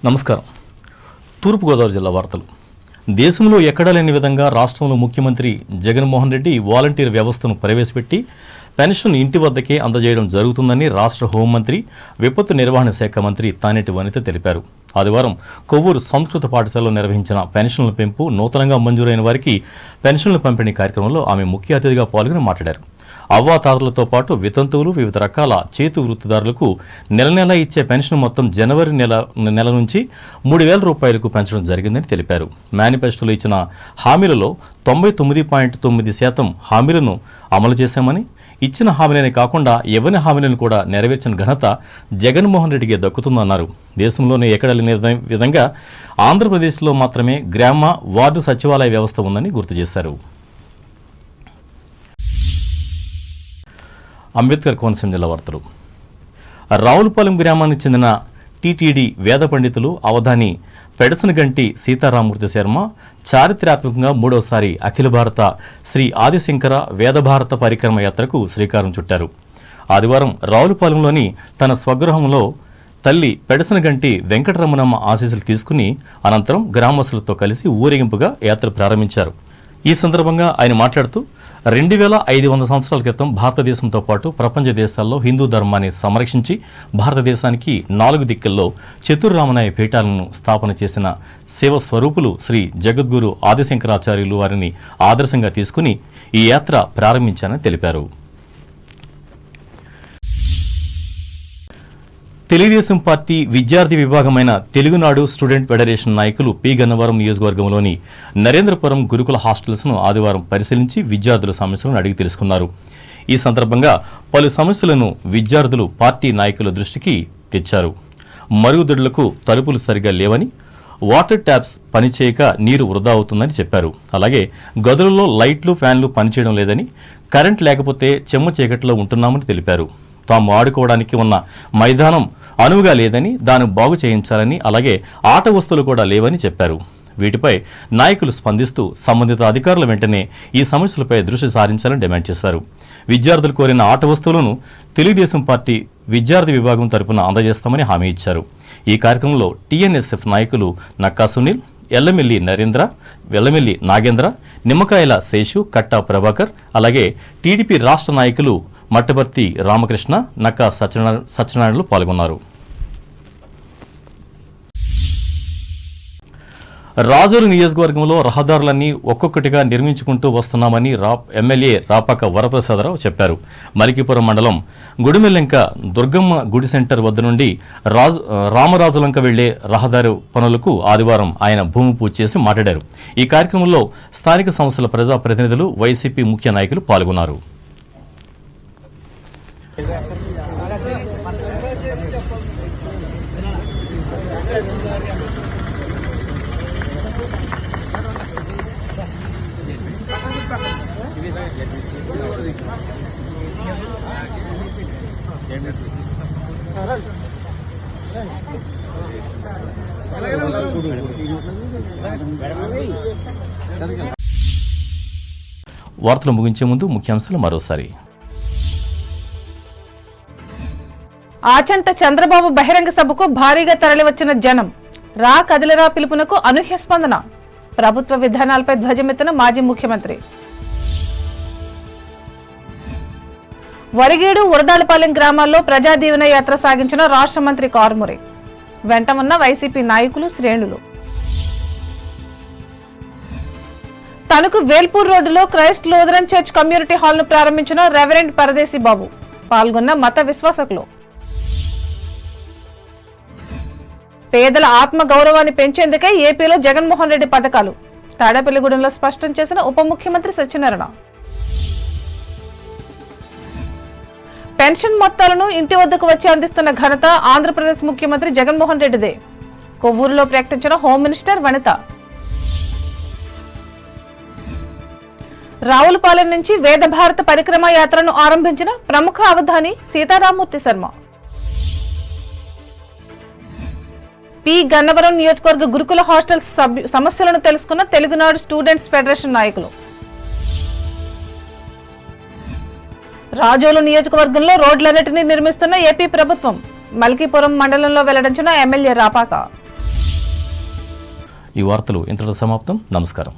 నమస్కారం. తూర్పుగోదావరి జిల్లా వార్తలు. దేశంలో ఎక్కడా లేని విధంగా రాష్ట్రంలో ముఖ్యమంత్రి జగన్మోహన్ రెడ్డి వాలంటీర్ వ్యవస్థను ప్రవేశపెట్టి పెన్షన్ ఇంటి వద్దకే అందజేయడం జరుగుతుందని రాష్ట్ర హోంమంత్రి, విపత్తు నిర్వహణ శాఖ మంత్రి తానేటి వనిత తెలిపారు. ఆదివారం కొవ్వూరు సంస్కృత పాఠశాలలో నిర్వహించిన పెన్షన్ల పెంపు, నూతనంగా మంజూరైన వారికి పెన్షన్ల పంపిణీ కార్యక్రమంలో ఆమె ముఖ్య అతిథిగా పాల్గొని మాట్లాడారు. అవ్వాతాతలతో పాటు వితంతువులు, వివిధ రకాల చేతి వృత్తిదారులకు నెల నెల ఇచ్చే పెన్షన్ మొత్తం జనవరి నెల నుంచి 3,000 రూపాయలకు పెంచడం జరిగిందని తెలిపారు. మేనిఫెస్టోలో ఇచ్చిన హామీలలో 99.9% హామీలను అమలు చేశామని, ఇచ్చిన హామీలనే కాకుండా ఎవరి హామీలను కూడా నెరవేర్చిన ఘనత జగన్మోహన్ రెడ్డికి దక్కుతుందన్నారు. దేశంలోనే ఎక్కడ లేని విధంగా ఆంధ్రప్రదేశ్లో మాత్రమే గ్రామ, వార్డు సచివాలయ వ్యవస్థ ఉందని గుర్తు చేశారు. అంబేద్కర్ కోనసీమ జిల్లా వార్తలు. రావులపాలెం గ్రామానికి చెందిన టీటీడీ వేద పండితులు అవధాని పెడసనగంటి సీతారామూర్తి శర్మ చారిత్రాత్మకంగా 3వసారి అఖిల భారత శ్రీ ఆదిశంకర వేదభారత పరిక్రమ యాత్రకు శ్రీకారం చుట్టారు. ఆదివారం రావులపాలెంలోని తన స్వగృహంలో తల్లి పెడసనగంటి వెంకటరమణమ్మ ఆశీస్సులు తీసుకుని అనంతరం గ్రామస్తులతో కలిసి ఊరేగింపుగా యాత్ర ప్రారంభించారు. ఈ సందర్భంగా ఆయన మాట్లాడుతూ 2500 సంవత్సరాల క్రితం భారతదేశంతో పాటు ప్రపంచ దేశాల్లో హిందూ ధర్మాన్ని సంరక్షించి భారతదేశానికి 4 దిక్కుల్లో చతుర్రామనాయ పీఠాలను స్థాపన చేసిన శివస్వరూపులు శ్రీ జగద్గురు ఆదిశంకరాచార్యులు వారిని ఆదర్శంగా తీసుకుని ఈ యాత్ర ప్రారంభించారని తెలిపారు. తెలుగుదేశం పార్టీ విద్యార్థి విభాగమైన తెలుగునాడు స్టూడెంట్ ఫెడరేషన్ నాయకులు పి. గన్నవరం నియోజకవర్గంలోని నరేంద్రపురం గురుకుల హాస్టల్స్ను ఆదివారం పరిశీలించి విద్యార్థుల సమస్యలను అడిగి తెలుసుకున్నారు. ఈ సందర్భంగా పలు సమస్యలను విద్యార్థులు పార్టీ నాయకుల దృష్టికి తెచ్చారు. మరుగుదొడ్లకు తలుపులు సరిగా లేవని, వాటర్ ట్యాప్స్ పనిచేయక నీరు వృధా అవుతుందని చెప్పారు. అలాగే గదులలో లైట్లు, ఫ్యాన్లు పనిచేయడం లేదని, కరెంట్ లేకపోతే చెమ్మ చీకట్లో ఉంటున్నామని తెలిపారు. తాము ఆడుకోవడానికి ఉన్న మైదానం అనువుగా లేదని, దాన్ని బాగు చేయించాలని, అలాగే ఆట వస్తువులు కూడా లేవని చెప్పారు. వీటిపై నాయకులు స్పందిస్తూ సంబంధిత అధికారుల వెంటనే ఈ సమస్యలపై దృష్టి సారించాలని డిమాండ్ చేశారు. విద్యార్థులు కోరిన ఆట వస్తువులను తెలుగుదేశం పార్టీ విద్యార్థి విభాగం తరపున అందజేస్తామని హామీ ఇచ్చారు. ఈ కార్యక్రమంలో టీఎన్ఎస్ఎఫ్ నాయకులు నక్కా సునీల్, ఎల్లమెల్లి నరేంద్ర, వెల్లమెల్లి నాగేంద్ర, నిమ్మకాయల శేషు, కట్టా ప్రభాకర్, అలాగే టీడీపీ రాష్ట్ర నాయకులు మట్టపర్తి రామకృష్ణ, నక్కా సత్యనారాయణలు పాల్గొన్నారు. రాజోలు నియోజకవర్గంలో రహదారులన్నీ ఒక్కొక్కటిగా నిర్మించుకుంటూ వస్తున్నామని ఎమ్మెల్యే రాపాక వరప్రసాదరావు చెప్పారు. మలికిపురం మండలం గుడిమెల్లెంక దుర్గమ్మ గుడి సెంటర్ వద్ద నుండి రామరాజులంక వెళ్లే రహదారి పనులకు ఆదివారం ఆయన భూమి పూజ చేసి మాట్లాడారు. ఈ కార్యక్రమంలో స్థానిక సంస్థల ప్రజాప్రతినిధులు, వైసీపీ ముఖ్య నాయకులు పాల్గొన్నారు. వార్తలు ముగించే ముందు ముఖ్యాంశాలు మరోసారి. ఆచంట చంద్రబాబు బహిరంగ సభకు భారీగా తరలివచ్చిన జనం. రా కదిలరా పిలుపునకు అనూహ్య స్పందన. ప్రభుత్వ విధానాలపై ధ్వజమెత్తిన మాజీ ముఖ్యమంత్రి. వరిగేడు, ఉరదాలపాలెం గ్రామాల్లో ప్రజా దీవెన యాత్ర సాగించిన రాష్ట్ర మంత్రి కారుమూరి. వెంట ఉన్న వైసీపీ నాయకులు, శ్రేణులు. తణుకు వేల్పూర్ రోడ్డులో క్రైస్ట్ లూథరన్ చర్చ్ కమ్యూనిటీ హాల్ను ప్రారంభించిన రెవరెండ్ పరదేశీ బాబు. పాల్గొన్న మత విశ్వాసకులు. పేదల ఆత్మ గౌరవాన్ని పెంచేందుకే ఏపీలో జగన్మోహన్ రెడ్డి పథకాలు. తాడేపల్లిగూడెంలో స్పష్టం చేసిన ఉప ముఖ్యమంత్రి సత్యనారాయణ. పెన్షన్ మొత్తాలను ఇంటి వద్దకు వచ్చి అందిస్తున్న ఘనత ఆంధ్రప్రదేశ్ ముఖ్యమంత్రి జగన్మోహన్ రెడ్డిదే. కొవ్వూరులో ప్రకటించిన హోమ్ మినిస్టర్ వనిత. రావులపాలెం నుంచి వేద భారత పరిక్రమ యాత్రను ఆరంభించిన ప్రముఖ అవధాని సీతారామూర్తి శర్మ. పి. గన్నవరం నియోజకవర్గ గురుకుల హాస్టల్ సమస్యలను తెలుసుకున్న తెలుగునాడు స్టూడెంట్స్ ఫెడరేషన్ నాయకులు. రాజోలు నియోజకవర్గంలో రోడ్లన్నిటినీ నిర్మిస్తున్న ఏపీ ప్రభుత్వం. మల్కీపురం మండలంలో వెల్లడించిన ఎమ్మెల్యే రాపాక. ఈ వార్తలు ఇంతటితో సమాప్తం. నమస్కారం.